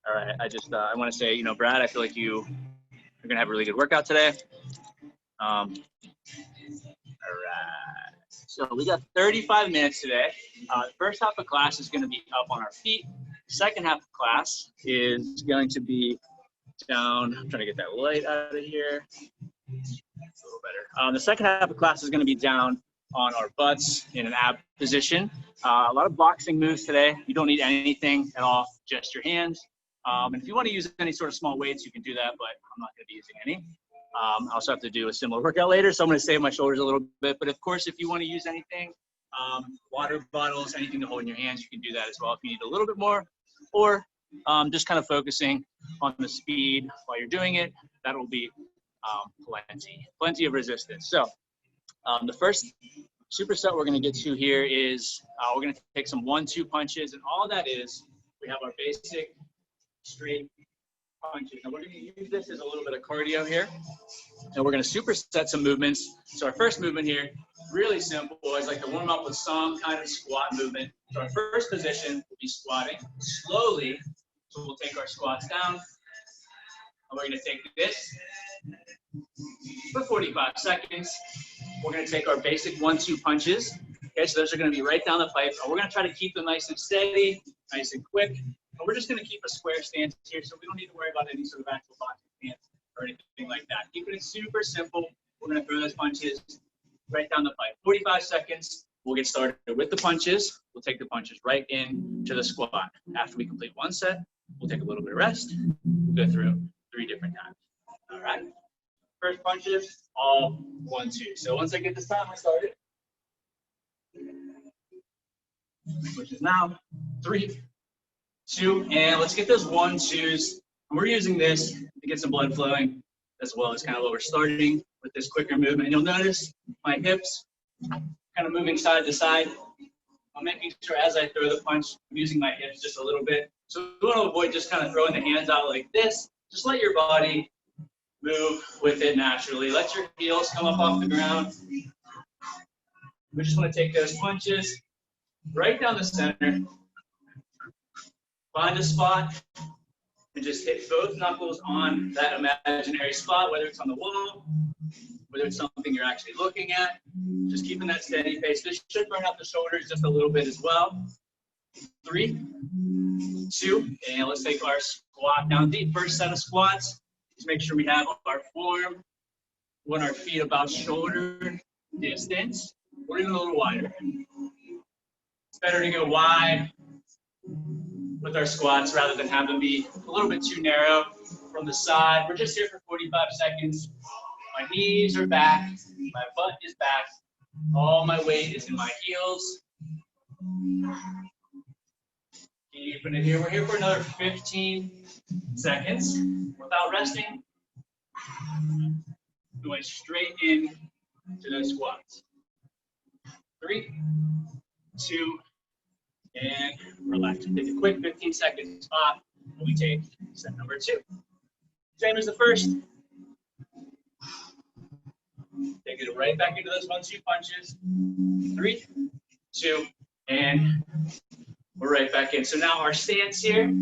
All right, I want to say, Brad, I feel like you're gonna have a really good workout today. All right, so we got 35 minutes today. The first half of class is going to be up on our feet. The second half of class is going to be down. I'm trying to get that light out of here. It's a little better. The second half of class is going to be down on our butts in an ab position. A lot of boxing moves today. You don't need anything at all, just your hands. And if you want to use any sort of small weights, you can do that, but I'm not going to be using any. I also have to do a similar workout later, so I'm going to save my shoulders a little bit. But of course, if you want to use anything, water bottles, anything to hold in your hands, you can do that as well if you need a little bit more. Or just kind of focusing on the speed while you're doing it, that will be plenty of resistance. So the first superset we're going to get to here is we're going to take some 1-2 punches, and all that is, we have our basic straight punches. And we're going to use this as a little bit of cardio here, and we're going to superset some movements. So our first movement here, really simple. I like to warm up with some kind of squat movement. So our first position will be squatting slowly. So we'll take our squats down, and we're going to take this for 45 seconds. We're going to take our basic 1-2 punches. Okay, so those are going to be right down the pipe. And we're going to try to keep them nice and steady, nice and quick. And we're just going to keep a square stance here, so we don't need to worry about any sort of actual boxing stance or anything like that. Keeping it super simple. We're going to throw those punches right down the pipe. 45 seconds. We'll get started with the punches. We'll take the punches right into the squat. After we complete one set, we'll take a little bit of rest. We'll go through 3 different times. All right. First punches, all 1-2. So once I get this time, I started. Which is now 3, 2, and let's get those 1-2s. And we're using this to get some blood flowing, as well as kind of what we're starting with this quicker movement. And you'll notice my hips kind of moving side to side. I'm making sure as I throw the punch, I'm using my hips just a little bit. So we want to avoid just kind of throwing the hands out like this. Just let your body move with it naturally. Let your heels come up off the ground. We just want to take those punches right down the center. Find a spot and just hit both knuckles on that imaginary spot, whether it's on the wall, whether it's something you're actually looking at. Just keeping that steady pace. This should burn out the shoulders just a little bit as well. 3, 2, and let's take our squat down deep. First set of squats. Just make sure we have our form, when our feet about shoulder distance, or even a little wider. It's better to go wide with our squats rather than have them be a little bit too narrow from the side. We're just here for 45 seconds. My knees are back, my butt is back, all my weight is in my heels. Keeping it here. We're here for another 15 seconds without resting. Going straight in to those squats. 3, 2, and relax. Take a quick 15-second spot when we take set number 2. Same as the first. Take it right back into those 1-2 punches. 3, 2, and we're right back in. So now our stance here,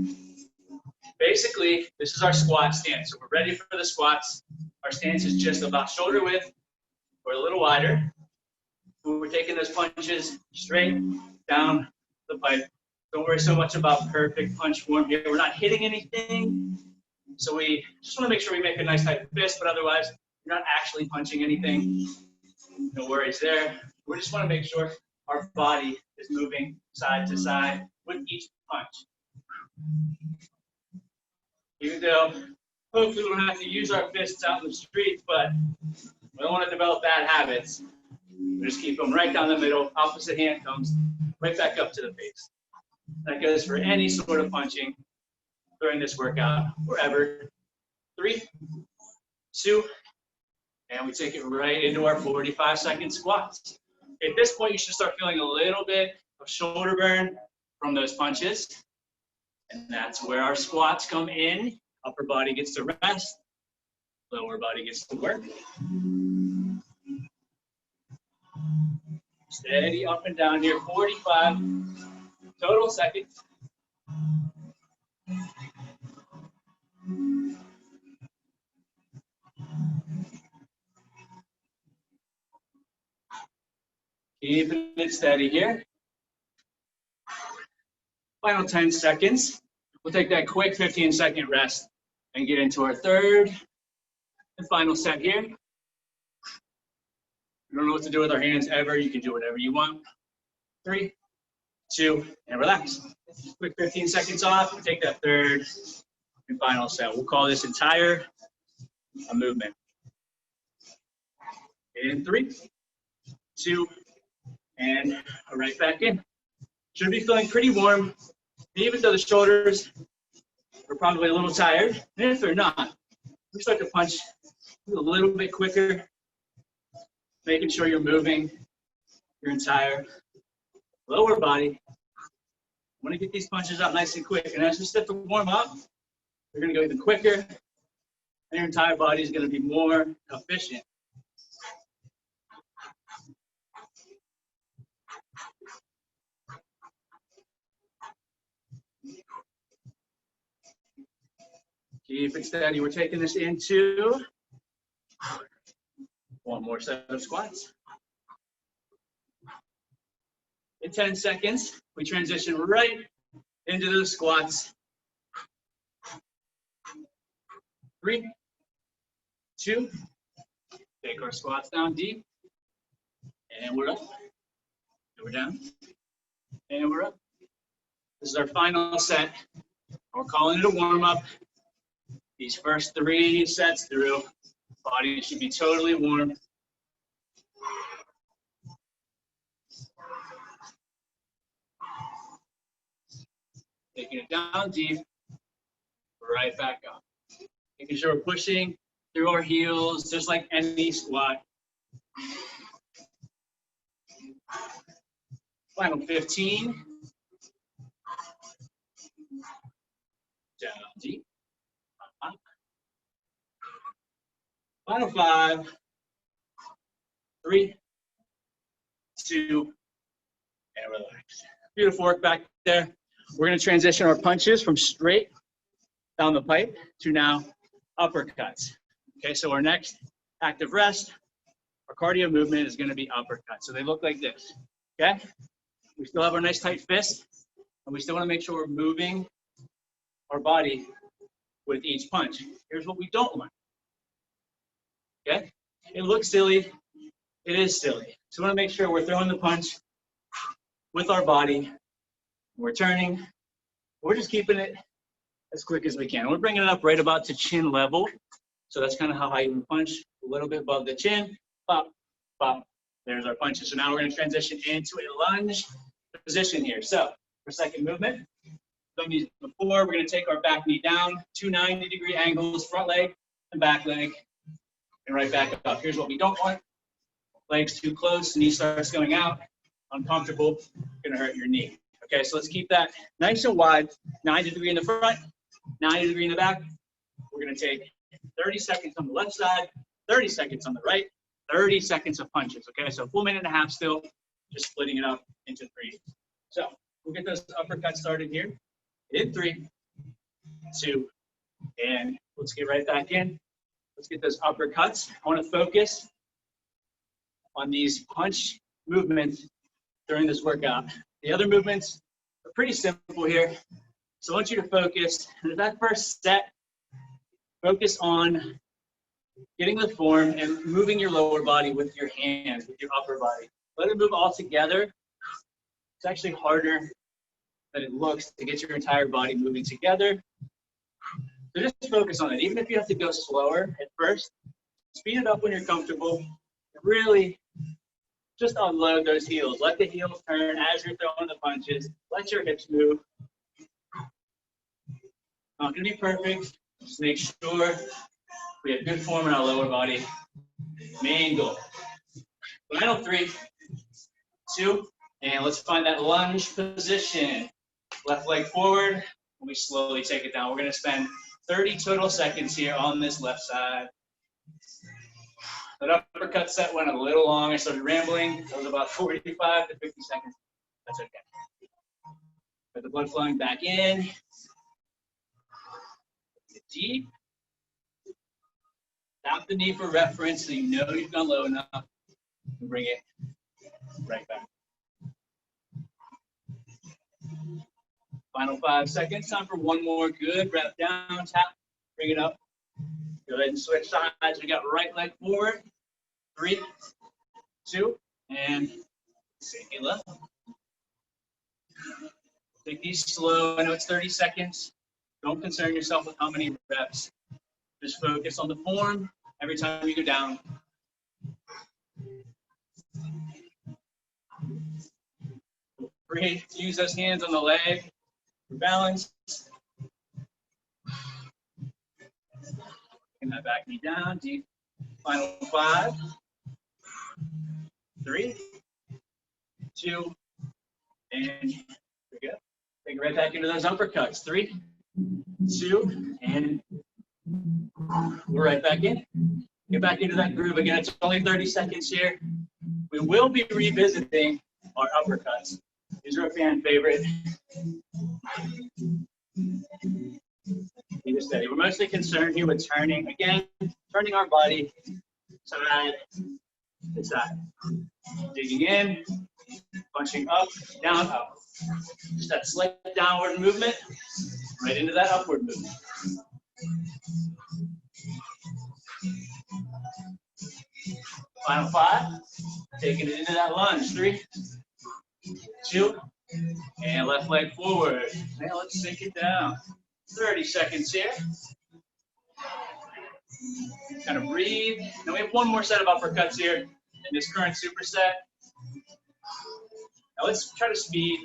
basically, this is our squat stance. So we're ready for the squats. Our stance is just about shoulder width or a little wider. We're taking those punches straight down the pipe. Don't worry so much about perfect punch form here. We're not hitting anything. So we just want to make sure we make a nice tight fist, but otherwise, you're not actually punching anything. No worries there. We just want to make sure our body is moving side to side with each punch. Even though hopefully we don't have to use our fists out in the streets, but we don't want to develop bad habits. We just keep them right down the middle. Opposite hand comes right back up to the face. That goes for any sort of punching during this workout, wherever. 3, 2, and we take it right into our 45-second squats. At this point, you should start feeling a little bit of shoulder burn from those punches. And that's where our squats come in. Upper body gets to rest. Lower body gets to work. Steady up and down here, 45 total seconds. Keeping it steady here. Final 10 seconds. We'll take that quick 15-second rest and get into our third and final set here. You don't know what to do with our hands ever. You can do whatever you want. 3, 2, and relax. Quick 15 seconds off. We'll take that third and final set. We'll call this entire a movement. In 3, 2, and right back in. Should be feeling pretty warm, even though the shoulders are probably a little tired. And if they're not, we start to punch a little bit quicker, making sure you're moving your entire lower body. Want to get these punches out nice and quick. And as you start to warm up, you're going to go even quicker, and your entire body is going to be more efficient. Keep it steady. We're taking this into one more set of squats. In 10 seconds, we transition right into those squats. 3, 2, take our squats down deep, and we're up, and we're down, and we're up. This is our final set. We're calling it a warm-up. These first 3 sets through, body should be totally warm. Taking it down deep, right back up. Making sure we're pushing through our heels, just like any squat. Final 15. Down deep. Up. Final 5. 3, 2, and relax. Beautiful work back there. We're going to transition our punches from straight down the pipe to now uppercuts. Okay, so our next active rest, our cardio movement is going to be uppercuts. So they look like this. Okay, we still have our nice tight fist, and we still want to make sure we're moving our body with each punch. Here's what we don't want. Okay, it looks silly. It is silly. So we want to make sure we're throwing the punch with our body. We're turning. We're just keeping it as quick as we can. We're bringing it up right about to chin level. So that's kind of how high you punch, a little bit above the chin. Pop, pop. There's our punches. So now we're going to transition into a lunge position here. So for second movement, done these before, we're going to take our back knee down, 2 90-degree angles, front leg and back leg, and right back up. Here's what we don't want. Legs too close, knee starts going out, uncomfortable, going to hurt your knee. Okay, so let's keep that nice and wide, 90-degree in the front, 90-degree in the back. We're going to take 30 seconds on the left side, 30 seconds on the right, 30 seconds of punches. Okay, so a full minute and a half still, just splitting it up into 3. So we'll get those uppercuts started here in 3, 2, and let's get right back in. Let's get those uppercuts. I want to focus on these punch movements during this workout. The other movements are pretty simple here. So I want you to focus, and that first set, focus on getting the form and moving your lower body with your hands, with your upper body. Let it move all together. It's actually harder than it looks to get your entire body moving together. So just focus on it. Even if you have to go slower at first, speed it up when you're comfortable. Really just unload those heels. Let the heels turn as you're throwing the punches. Let your hips move. Not going to be perfect. Just make sure we have good form in our lower body. Main goal. Final 3, 2, and let's find that lunge position. Left leg forward, and we slowly take it down. We're going to spend 30 total seconds here on this left side. That uppercut set went a little long. I started rambling. It was about 45 to 50 seconds. That's okay. Get the blood flowing back in. Get deep. Tap the knee for reference so you know you've gone low enough. And bring it right back. Final 5 seconds. Time for one more. Good. Wrap down, tap, bring it up. Go ahead and switch sides. We got right leg forward. 3, 2, and same left. Take these slow. I know it's 30 seconds. Don't concern yourself with how many reps. Just focus on the form every time you go down. Breathe. Use those hands on the leg for balance. Bring that back knee down. Deep. Final 5, 3, 2, and there we go. Take it right back into those uppercuts. 3, 2, and we're right back in. Get back into that groove again. It's only 30 seconds here. We will be revisiting our uppercuts. These are a fan favorite. Keep it steady. We're mostly concerned here with turning, again, turning our body side to side. Digging in, punching up, down, up. Just that slight downward movement, right into that upward movement. Final 5, taking it into that lunge. 3, 2, and left leg forward. Now let's sink it down. 30 seconds here. Kind of breathe. Now we have one more set of uppercuts here in this current superset. Now let's try to speed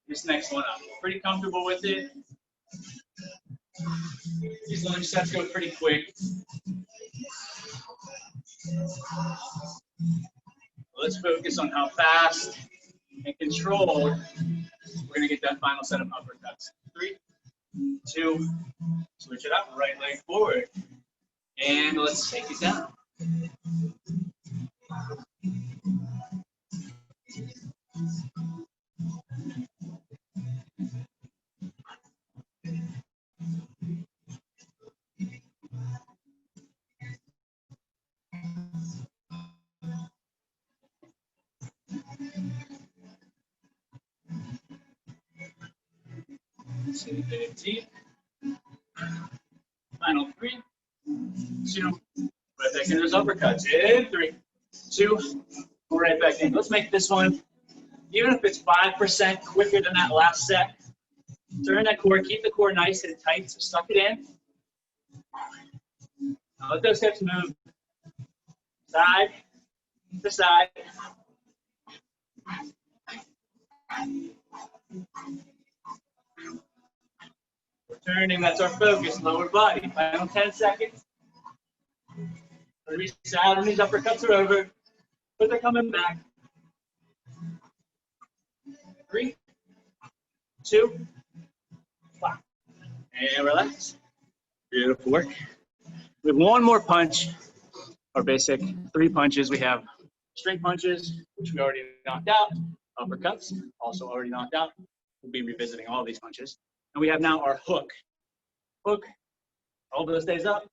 this next one up. Pretty comfortable with it. These lunge sets go pretty quick. Let's focus on how fast and controlled we're going to get that final set of uppercuts. 3, 2, switch it up, right leg forward. And let's take it down. Sitting it deep. Final 3, 2, right back into those uppercuts. In 3, 2, right back in. Let's make this one, even if it's 5% quicker than that last set. Turn that core, keep the core nice and tight, so suck it in. Now let those hips move side to side. Turning, that's our focus, lower body. Final 10 seconds. Reset, and these uppercuts are over, but they're coming back. 3, 2, 1. And relax. Beautiful work. We have one more punch, our basic 3 punches. We have straight punches, which we already knocked out. Uppercuts, also already knocked out. We'll be revisiting all these punches. And we have now our hook. Hook, elbow stays up,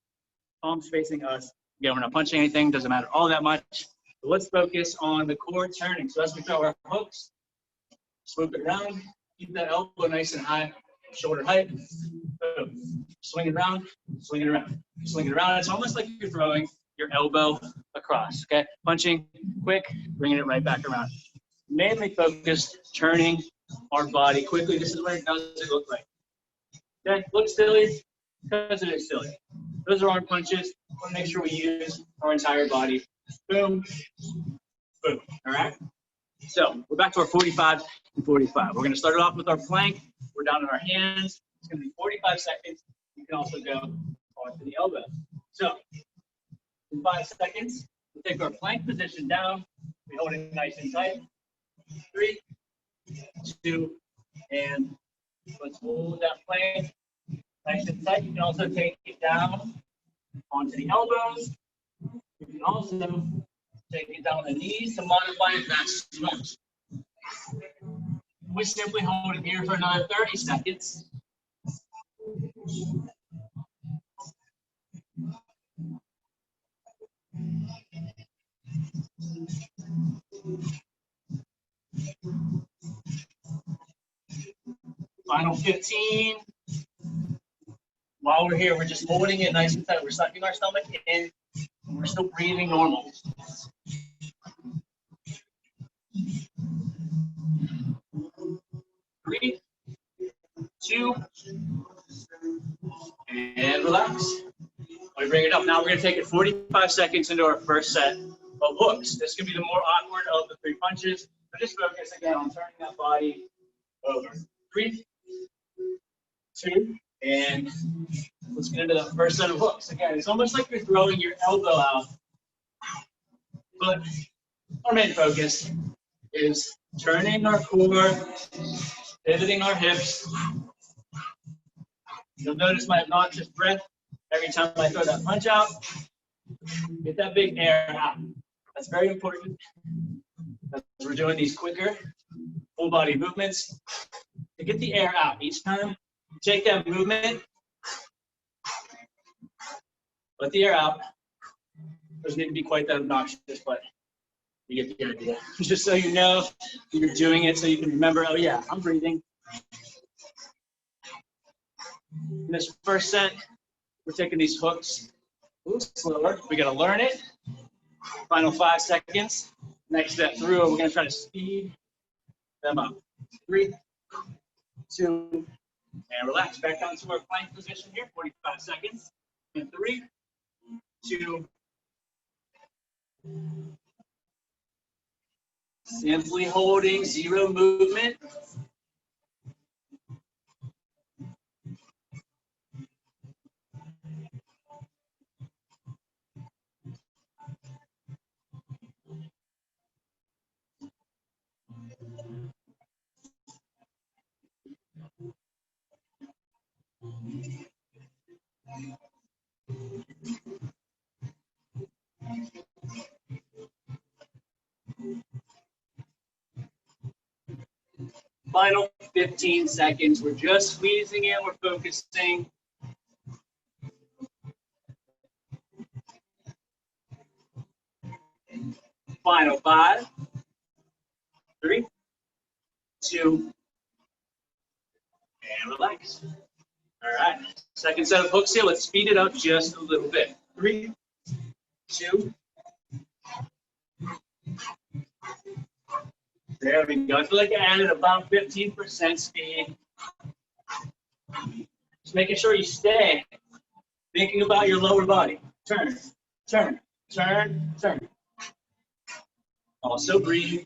palms facing us. Again, we're not punching anything, doesn't matter all that much. So let's focus on the core turning. So as we throw our hooks, swoop it around, keep that elbow nice and high, shoulder height. Boom. Swing it around, swing it around, swing it around. It's almost like you're throwing your elbow across, okay? Punching, quick, bringing it right back around. Mainly focused, turning our body quickly. This is what it does look like. Okay, looks silly because it is silly. Those are our punches. We want to make sure we use our entire body. Boom, boom, all right? So we're back to our 45 and 45. We're gonna start it off with our plank. We're down on our hands. It's gonna be 45 seconds. You can also go onto the elbow. So in 5 seconds, we'll take our plank position down. We hold it nice and tight. 3, 2, and let's hold that plank nice and tight. You can also take it down onto the elbows. You can also take it down on the knees to modify it back too much. We simply hold it here for another 30 seconds. Final 15. While we're here, we're just holding it nice and tight. We're sucking our stomach in, and we're still breathing normal. 3, 2, and relax. We bring it up. Now we're going to take it 45 seconds into our first set of hooks. This can be the more awkward of the 3 punches. But just focus again on turning that body over. 3, 2, and let's get into the first set of hooks. Again, it's almost like you're throwing your elbow out. But our main focus is turning our core, pivoting our hips. You'll notice my obnoxious breath every time I throw that punch out. Get that big air out. That's very important. As we're doing these quicker full body movements, to get the air out. Each time you take that movement, let the air out. Doesn't need to be quite that obnoxious, but you get the idea. Just so you know you're doing it, so you can remember, oh yeah, I'm breathing. In this first set, we're taking these hooks a little slower. We got to learn it. Final 5 seconds. Next step through, we're going to try to speed them up. 3, 2, and relax. Back down to our plank position here. 45 seconds. And 3, 2. Simply holding, 0 movement. Final 15 seconds. We're just squeezing in. We're focusing. Final 5, 3, 2, and relax. All right. Second set of hooks here. Let's speed it up just a little bit. 3, 2. There we go. I feel like I added about 15% speed. Just making sure you stay thinking about your lower body. Turn, turn, turn, turn. Also breathe.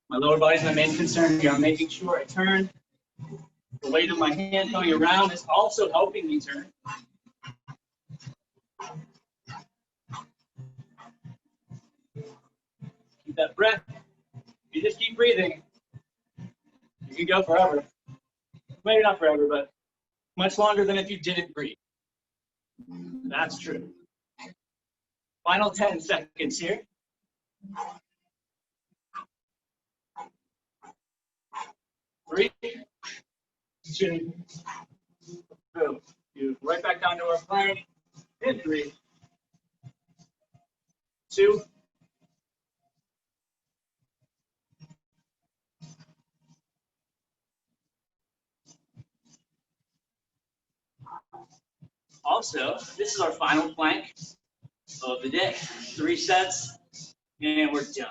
My lower body is my main concern here. I'm making sure I turn. The weight of my hand going around is also helping me turn. Keep that breath. You just keep breathing. You can go forever. Maybe not forever, but much longer than if you didn't breathe. That's true. Final 10 seconds here. 3, 2, boom. Right back down to our plank. In 3, 2. Also, this is our final plank of the day. 3 sets, and we're done.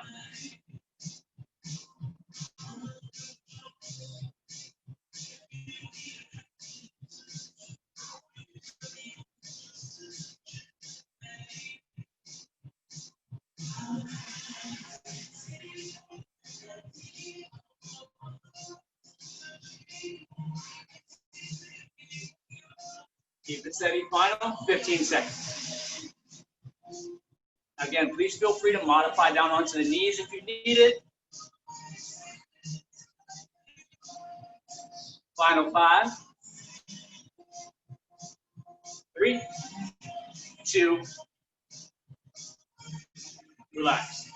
Keep it steady. Final 15 seconds. Again, please feel free to modify down onto the knees if you need it. Final 5, 3, 2, relax.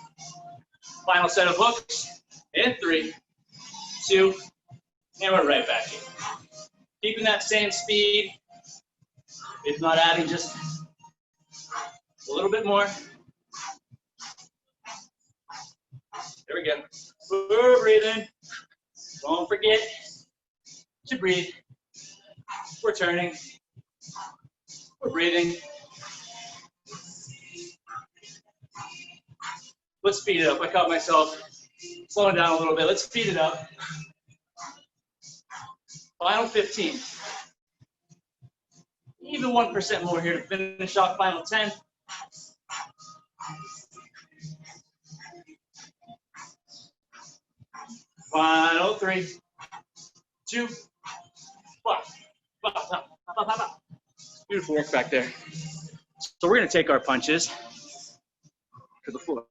Final set of hooks in 3, 2, and we're right back in. Keeping that same speed, if not adding just a little bit more. There we go. We're breathing. Don't forget to breathe. We're turning. We're breathing. Let's speed it up. I caught myself slowing down a little bit. Let's speed it up. Final 15. Even 1% more here to finish off final 10. Final 3, 2, 1. Beautiful work back there. So we're going to take our punches to the floor.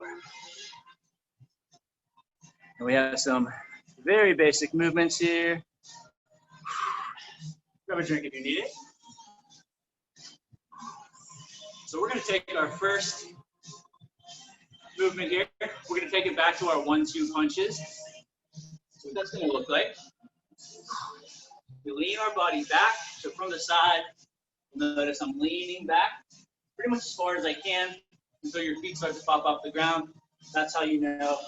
And we have some very basic movements here. Grab a drink if you need it. So we're going to take our first movement here. We're going to take it back to our 1-2 punches. So what that's going to look like. We lean our body back. So from the side, you'll notice I'm leaning back pretty much as far as I can until your feet start to pop off the ground. That's how you know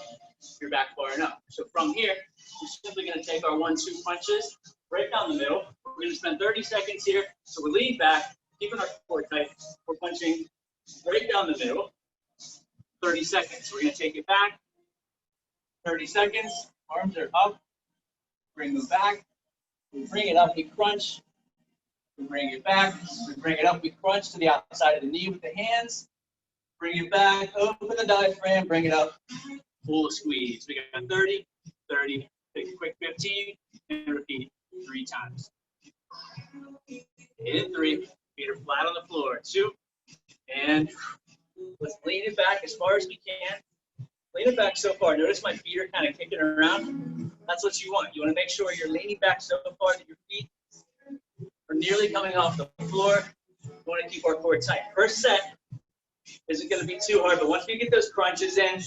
you're back far enough. So from here, we're simply going to take our 1-2 punches right down the middle. We're going to spend 30 seconds here. So we're leaning back, keeping our core tight. We're punching right down the middle. 30 seconds. We're going to take it back. 30 seconds. Arms are up. Bring them back. We bring it up. We crunch. We bring it back. We bring it up. We crunch to the outside of the knee with the hands. Bring it back. Open the diaphragm. Bring it up. Pull a squeeze. We got 30, 30. Take a quick 15 and repeat 3 times. In 3. Feet are flat on the floor. 2. And let's lean it back as far as we can. Lean it back so far. Notice my feet are kind of kicking around. That's what you want. You want to make sure you're leaning back so far that your feet are nearly coming off the floor. You want to keep our core tight. First set isn't going to be too hard, but once we get those crunches in,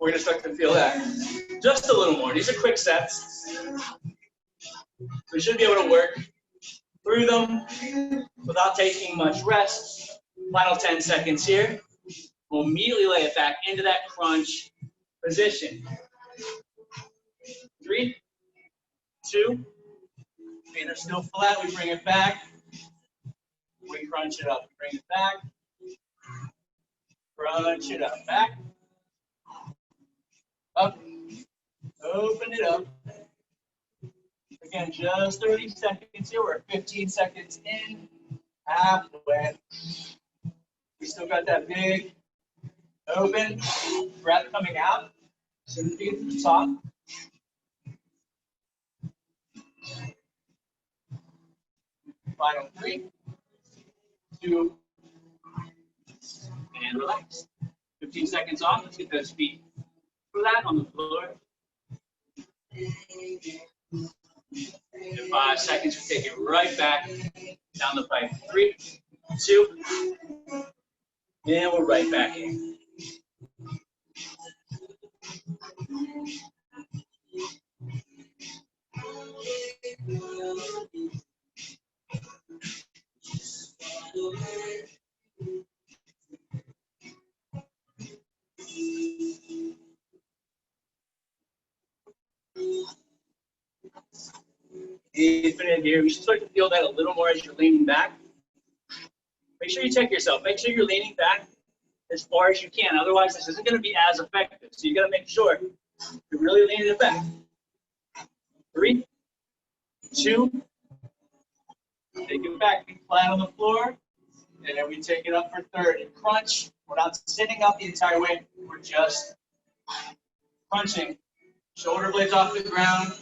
we're going to start to feel that just a little more. These are quick sets. We should be able to work through them without taking much rest. Final 10 seconds here. We'll immediately lay it back into that crunch position. 3, 2, feet are still flat. We bring it back. We crunch it up. Bring it back. Crunch it up. Back. Up. Open it up. Again, just 30 seconds here. We're 15 seconds in. Halfway. We still got that big open breath coming out. So we get to the top. Final 3, 2, and relax. 15 seconds off. Let's get those feet flat on the floor. In 5 seconds, we take it right back down the pipe. 3, 2, and we're right back in. Deep in here. We should start to feel that a little more as you're leaning back. Make sure you check yourself. Make sure you're leaning back as far as you can. Otherwise, this isn't going to be as effective. So you got to make sure you're really leaning it back. 3, 2, take it back, be flat on the floor, and then we take it up for 30. Crunch. We're not sitting up the entire way. We're just crunching. Shoulder blades off the ground.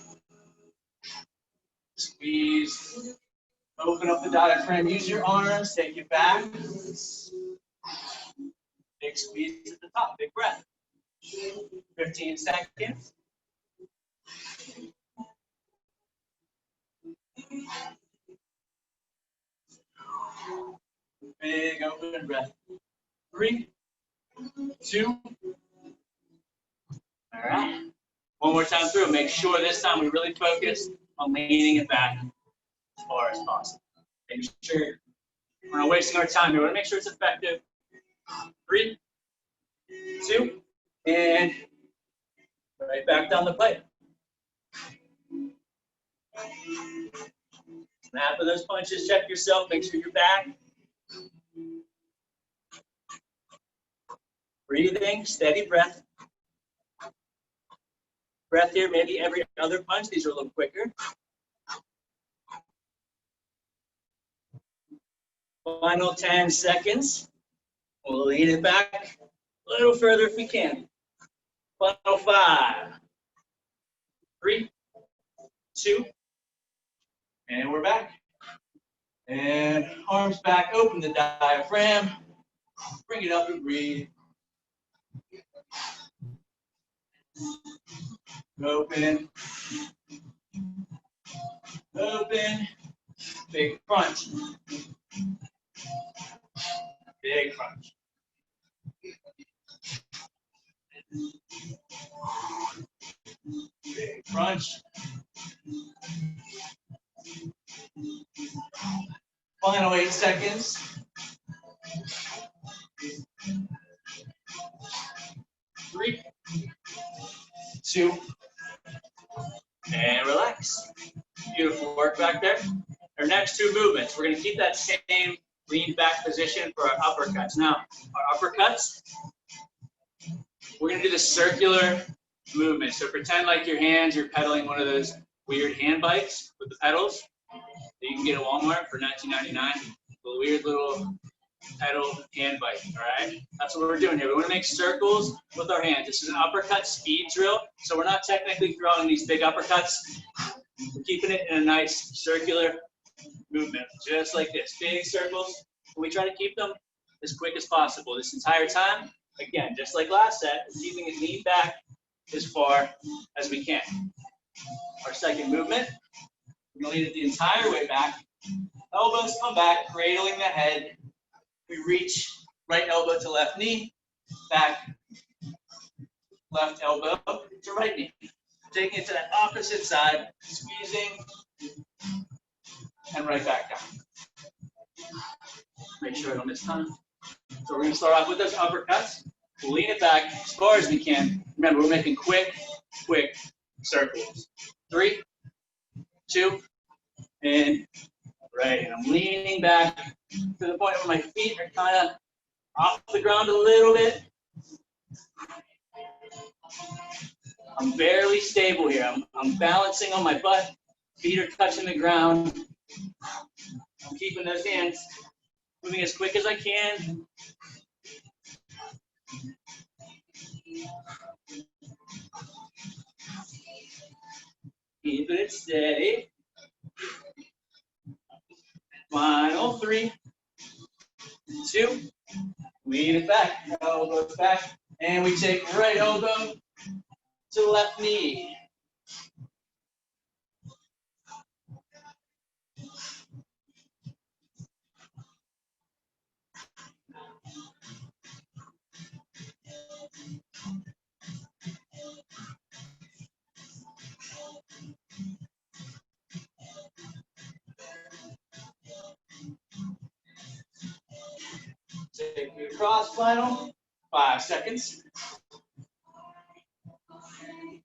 Squeeze. Open up the diaphragm. Use your arms. Take it back. Big squeeze at the top. Big breath. 15 seconds. Big open breath. 3, 2, more time through. Make sure this time we really focus on leaning it back as far as possible. Make sure we're not wasting our time here. We want to make sure it's effective. 3, 2, and right back down the pipe. Half of those punches, check yourself, make sure you're back. Breathing, steady breath. Breath here, maybe every other punch. These are a little quicker. Final 10 seconds. We'll lean it back a little further if we can. Final 5, 3, 2, and we're back. And arms back, open the diaphragm. Bring it up and breathe. Open. Open. Big crunch. Big crunch. Big crunch. Final 8 seconds. 3, 2, and relax. Beautiful work back there. Our next 2 movements, we're going to keep that same lean back position for our uppercuts. Now, our uppercuts, we're going to do the circular movement. So pretend like your hands, you're pedaling one of those weird hand bikes with the pedals that you can get at Walmart for $19.99. The weird little pedal hand bike, all right? That's what we're doing here. We want to make circles with our hands. This is an uppercut speed drill, so we're not technically throwing these big uppercuts. We're keeping it in a nice circular movement, just like this. Big circles, but we try to keep them as quick as possible this entire time. Again, just like last set, keeping it lean back as far as we can. Our second movement, we're going to lean it the entire way back. Elbows come back, cradling the head. We reach right elbow to left knee, back, left elbow to right knee. Taking it to that opposite side, squeezing, and right back down. Make sure I don't miss time. So we're going to start off with those uppercuts. We'll lean it back as far as we can. Remember, we're making quick circles. 3, 2, and right. And I'm leaning back to the point where my feet are kind of off the ground a little bit. I'm barely stable here. I'm balancing on my butt. Feet are touching the ground. I'm keeping those hands moving as quick as I can. Keep it steady. Final 3, 2, lean it back, elbows back, and we take right elbow to left knee. Take me across, final 5 seconds.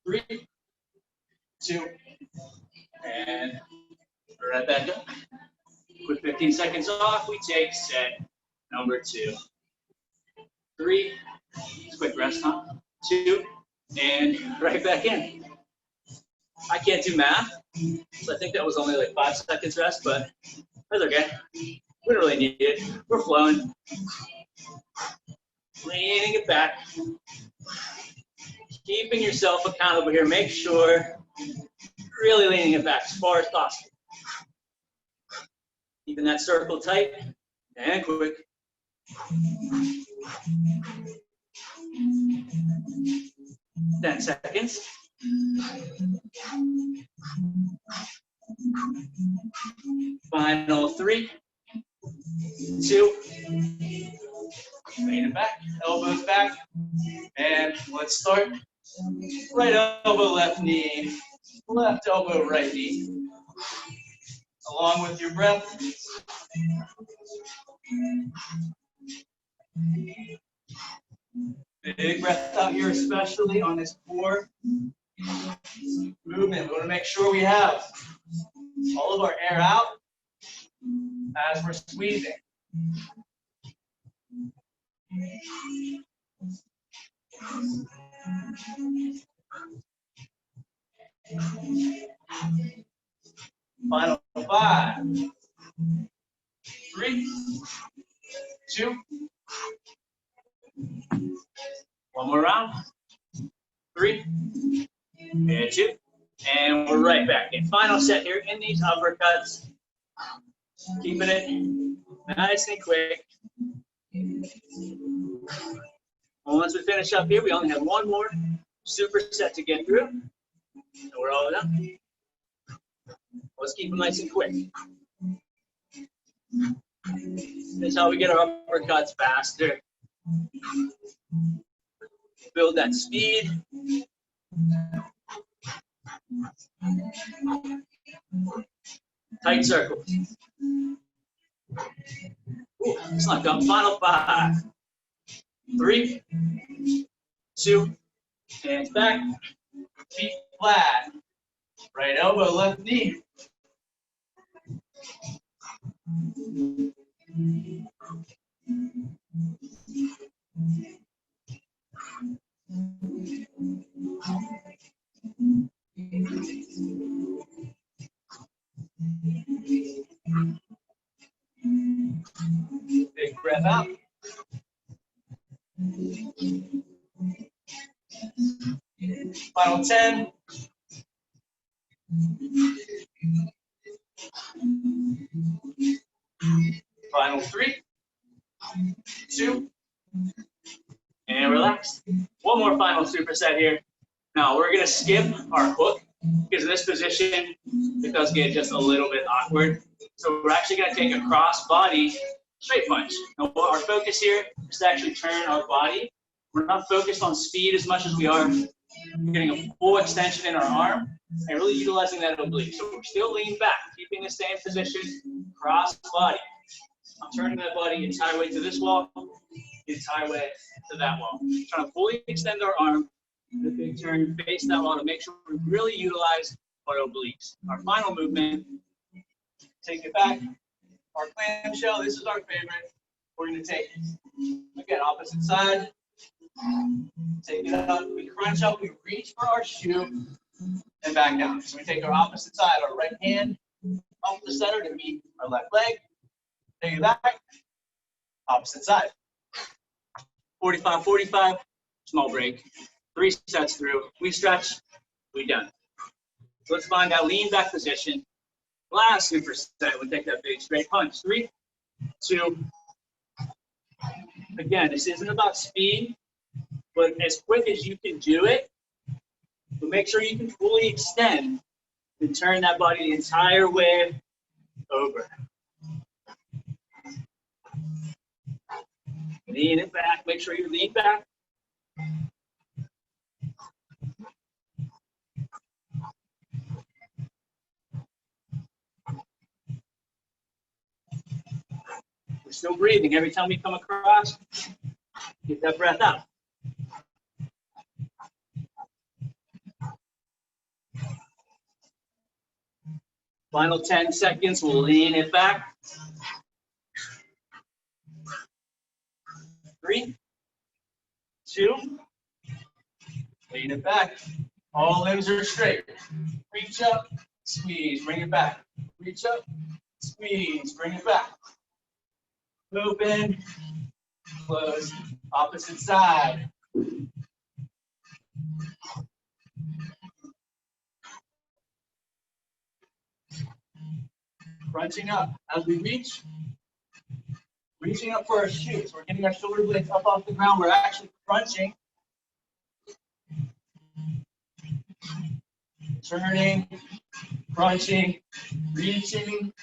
3, 2, and right back up. Quick 15 seconds off. We take set number 2. 3, quick rest, huh? 2, and right back in. I can't do math, so I think that was only like 5 seconds rest, but that's okay. We don't really need it. We're flowing. Leaning it back. Keeping yourself accountable here. Make sure you're really leaning it back as far as possible. Keeping that circle tight and quick. Ten seconds. Final 3, 2, lean it back, elbows back, and let's start right elbow, left knee, left elbow, right knee. Along with your breath. Big breath out here, especially on this core movement. We want to make sure we have all of our air out as we're squeezing. Final 5, 3, 2. One more round. 3 and 2. And we're right back in. Final set here in these uppercuts. Keeping it nice and quick. Once we finish up here, we only have one more superset to get through. And we're all done. Let's keep them nice and quick. This is how we get our uppercuts faster. Build that speed. Tight circles. Ooh, it's not done. Final 5, 3, 2, hands back, feet flat. Right elbow, left knee. Big breath out. Final 10. Final 3, 2, and relax. One more final superset here. Now we're gonna skip our hook because in this position it does get just a little bit awkward. So we're actually gonna take a cross body straight punch. Now our focus here is to actually turn our body. We're not focused on speed as much as we are getting a full extension in our arm and really utilizing that oblique. So we're still leaning back, keeping the same position, cross body. I'm turning that body entire way to this wall, entire way to that wall. Trying to fully extend our arm, the big turn, face that wall to make sure we really utilize our obliques. Our final movement, take it back. Our clamshell, this is our favorite. We're going to take it. Again, opposite side. Take it up, we crunch up, we reach for our shoe, and back down. So we take our opposite side, our right hand up the center to meet our left leg. Take it back, opposite side. 45, 45, small break. 3 sets through. We stretch, we done. So let's find that lean back position. Last superset, we'll take that big straight punch. 3, 2. Again, this isn't about speed, but as quick as you can do it, but make sure you can fully extend and turn that body the entire way over. Lean it back, make sure you lean back. We're still breathing. Every time we come across, get that breath out. Final 10 seconds, we'll lean it back. 3, 2, lean it back. All limbs are straight. Reach up, squeeze, bring it back. Reach up, squeeze, bring it back. Open, close, opposite side. Crunching up as we reach, reaching up for our shoes. We're getting our shoulder blades up off the ground. We're actually crunching. Turning, crunching, reaching.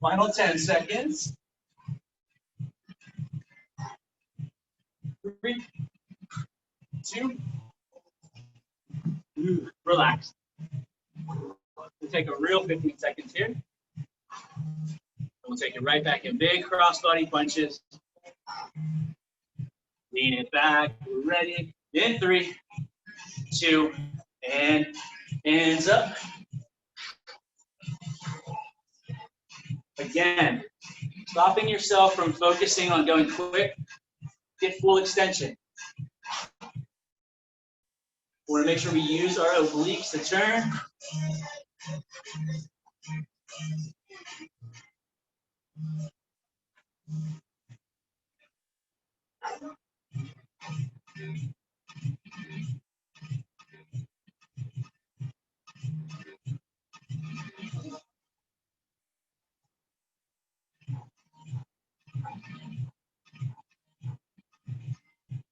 Final 10 seconds. 3, 2. Relax. We'll take a real 15 seconds here. We'll take it right back in big crossbody punches. Lean it back. We're ready. In 3, 2, and hands up. Again, stopping yourself from focusing on going quick. Get full extension. We want to make sure we use our obliques to turn.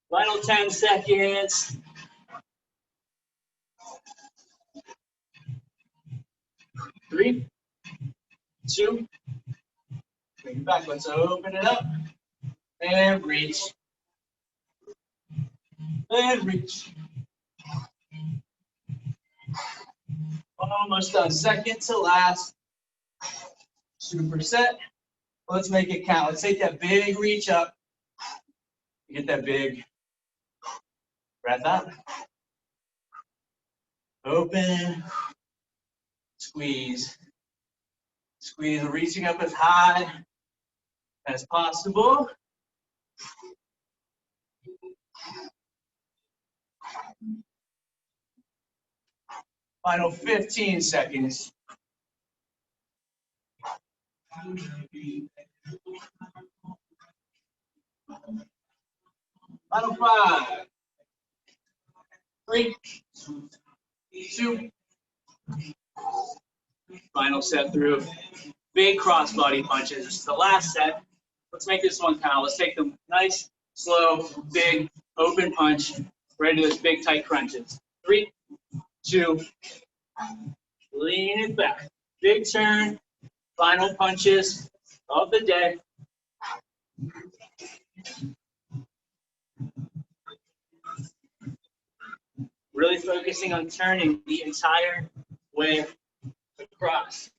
Final 10 seconds. 3, 2, bring it back. Let's open it up and reach. And reach. Almost done. Second to last. Superset. Let's make it count. Let's take that big reach up. Get that big breath out. Open. Squeeze. Squeeze, reaching up as high as possible. Final 15 seconds. Final 5, 3, 2. Final set through. Big crossbody punches. This is the last set. Let's make this one count. Let's take them nice, slow, big, open punch right into those big, tight crunches. 3, 2. Lean it back. Big turn. Final punches of the day. Really focusing on turning the entire way across.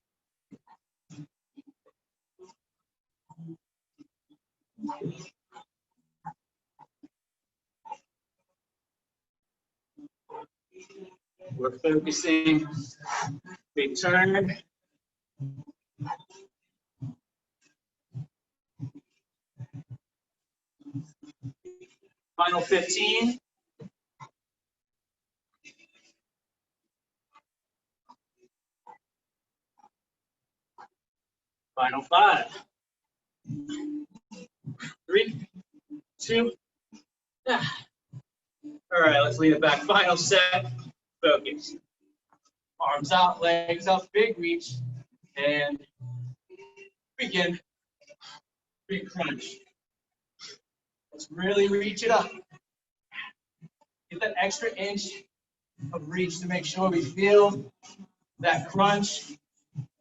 We're focusing, big turn. Final 15. Final 5. 3, 2. All right, let's lean it back. Final set. Focus. Arms out, legs up, big reach, and begin. Big crunch. Let's really reach it up. Get that extra inch of reach to make sure we feel that crunch.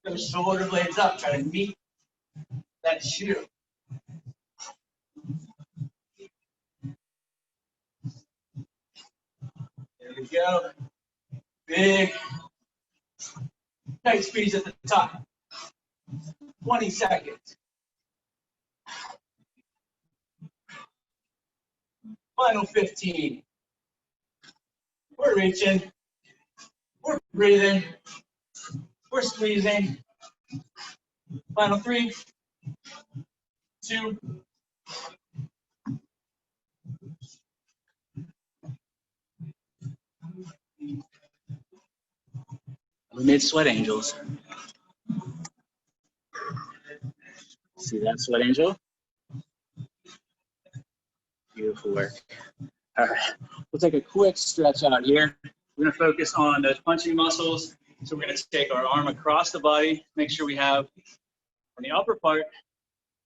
Those shoulder blades up. Try to meet that shoe. There we go. Big, tight squeeze at the top. 20 seconds. Final 15. We're reaching. We're breathing. We're squeezing. Final 3, 2. We made sweat angels. See that sweat angel? Beautiful work. All right, we'll take a quick stretch out here. We're gonna focus on those punching muscles. So we're gonna take our arm across the body, make sure we have on the upper part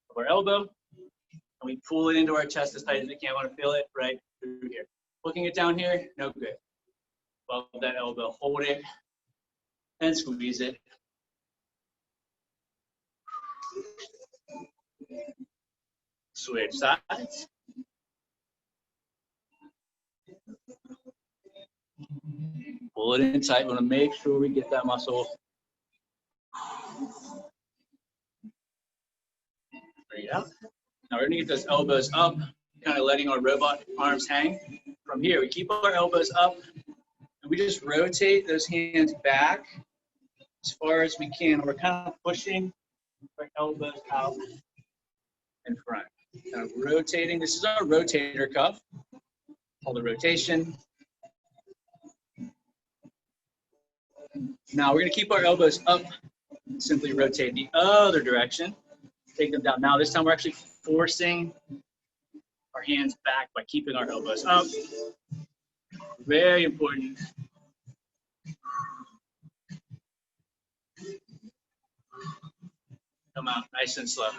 of our elbow, and we pull it into our chest as tight as we can. Want to feel it right through here. Looking it down here, no good. Above that elbow, hold it and squeeze it. Switch sides. Pull it in tight. We want to make sure we get that muscle. Bring it up. Now we're going to get those elbows up, kind of letting our robot arms hang. From here, we keep our elbows up, and we just rotate those hands back as far as we can. We're kind of pushing our elbows out in front. Kind of rotating. This is our rotator cuff. Called the rotation. Now we're going to keep our elbows up. Simply rotate the other direction. Take them down. Now this time we're actually forcing our hands back by keeping our elbows up. Very important. Come out nice and slow.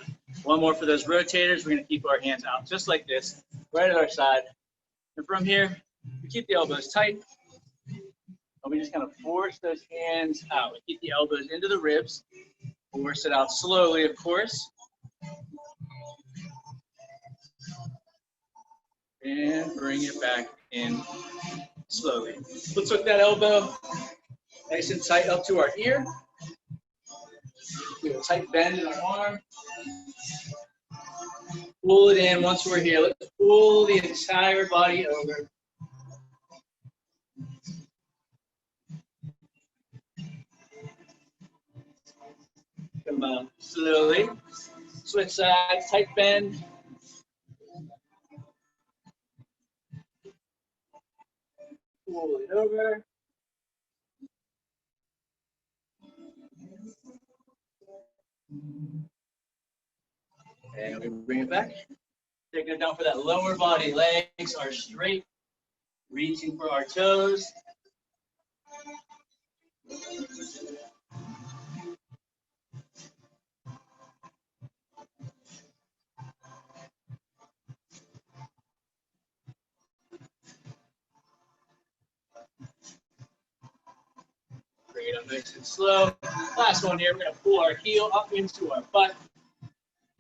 One more for those rotators. We're going to keep our hands out just like this, right at our side. And from here, we keep the elbows tight. And we just kind of force those hands out. We keep the elbows into the ribs. Force it out slowly, of course. And bring it back in slowly. Let's hook that elbow nice and tight up to our ear. We have a tight bend in our arm. Pull it in once we're here. Let's pull the entire body over. Come on, slowly. Switch sides, tight bend. Pull it over. And we bring it back. Taking it down for that lower body. Legs are straight. Reaching for our toes. Bring it up nice and slow. Last one here, we're going to pull our heel up into our butt.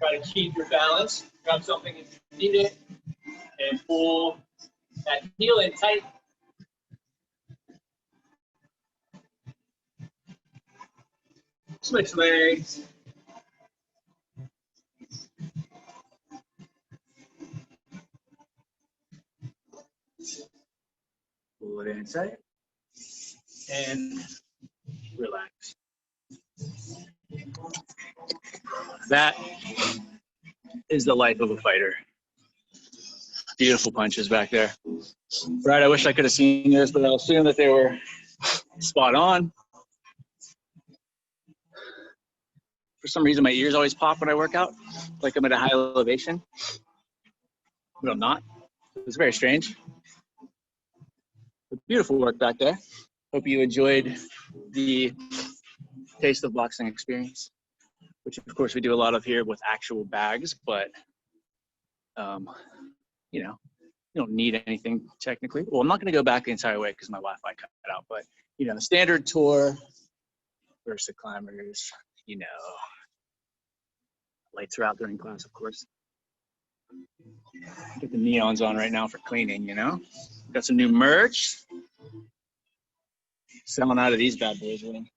Try to keep your balance. Grab something if you need it. And pull that heel in tight. Switch legs. Pull it in tight. And relax. That is the life of a fighter. Beautiful punches back there. Right, I wish I could have seen this, but I'll assume that they were spot on. For some reason, my ears always pop when I work out, like I'm at a high elevation. But I'm not. It's very strange. But beautiful work back there. Hope you enjoyed the Taste of Boxing experience, which of course we do a lot of here with actual bags, but you know, you don't need anything technically. Well, I'm not going to go back the entire way because my Wi-Fi cut out, but you know, the standard tour versus the climbers, you know, lights are out during class, of course. Get the neons on right now for cleaning, you know. Got some new merch. Selling out of these bad boys, really.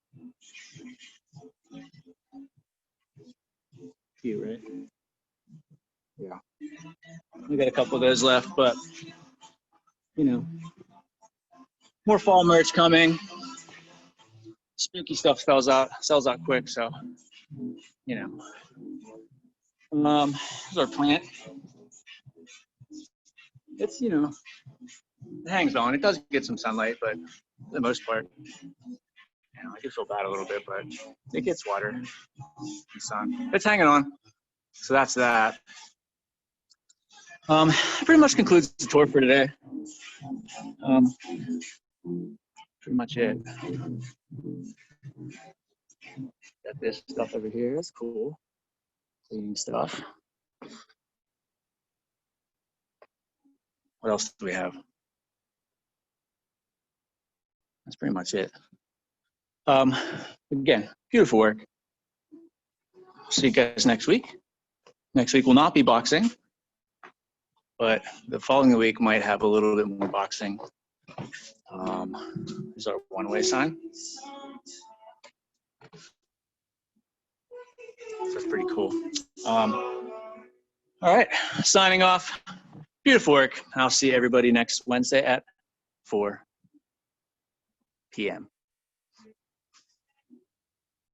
Cute, right? Yeah. We got a couple of those left, but you know, more fall merch coming. Spooky stuff sells out quick, so you know. Here's our plant. It's, you know, it hangs on. It does get some sunlight, but for the most part, you know, I do feel bad a little bit, but it gets water and sun. It's hanging on. So that's that. Pretty much concludes the tour for today. Pretty much it. Got this stuff over here. That's cool. Cleaning stuff. What else do we have? That's pretty much it. Again, beautiful work. See you guys next week. Next week will not be boxing, but the following week might have a little bit more boxing. There's our one-way sign. That's pretty cool. All right, signing off. Beautiful work. I'll see everybody next Wednesday at 4 p.m.